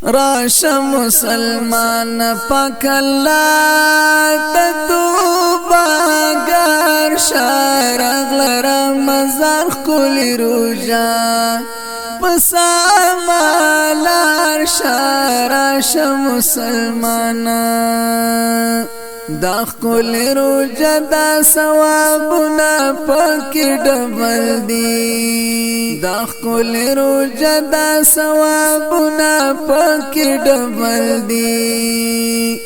راشه مسلمان پاک الله توبه گر شرغ رمضان خلی روجا پسامالار راشه مسلمان دا خل روجا دا ثوابنا پاکی ډبل دی دا خل روجا دا ثوابنا پاکی ډبل دی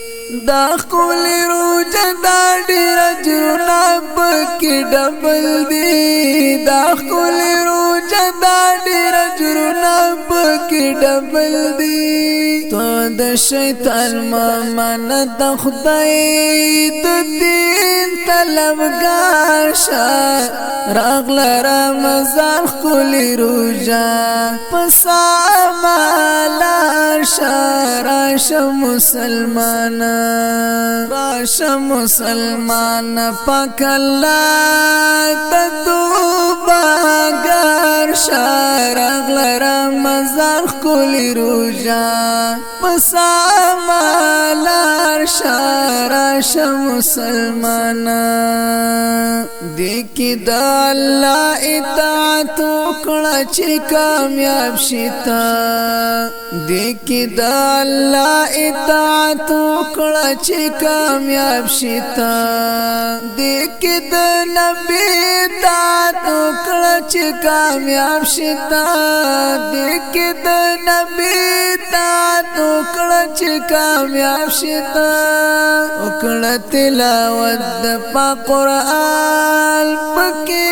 دا خل روجا دا ډیر اجرنا پاکی ډبل دی دا خل روجا دا ډیر اجرنا پاکی ډبل دی تو د شیطان ممن د خدای د دین طلبگار شه راغل رمضان خلی روجا پسامالار شه راشه مسلمان راشه مسلمان پاک الله توبه گر شه راغل رمضان خلی روجا پسامالار راشه مسلمان دیکی دا اللہ اطاعت وکړه چې کامیاب شتا دیکی دا اللہ اطاعت وکړه چې کامیاب شتا دیکی دا نبی اطاعت وکړه چې کامیاب شتا دیکی دا نبی اطاعت وکړه چې کامیاب شتا وکړه تلاوت د پاک قرآن پکې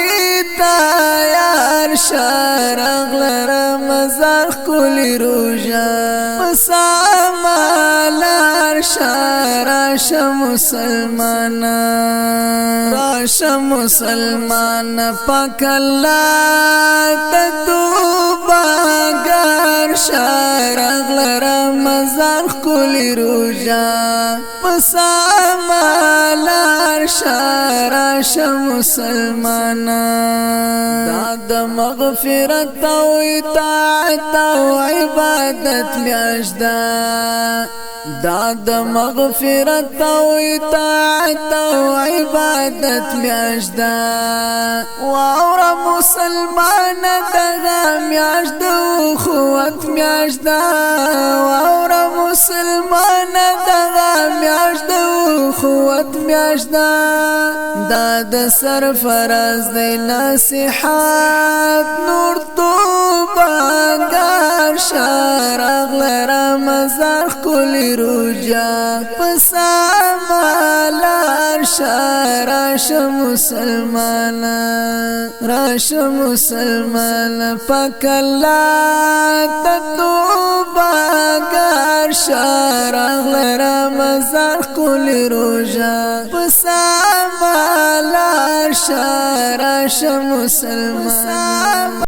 تیار شه راغل رمضان خلی روجا پسامالار شه راشه مسلمان راشه مسلمان پاک الله توبه گر شه راغل رمضان خلی روجا پسامالار شه راشه مسلمان دا مغفرت او اطاعت او عبادت میاشدا دا مغفرت او اطاعت او عبادت میاشدا واور مسلمان دغه میاشدا خوت میاشدا واور مسلمان دغه میاشدا خوت میاشدا دا د سرفراز دی نصیحت نور توبه گر شه راغل رمضان خلی روجا پسامالار شه راشه مسلمان راشه مسلمان پاک الله توبه گر شه راغل رمضان خلی روجا پسامالار شه راشه مسلمان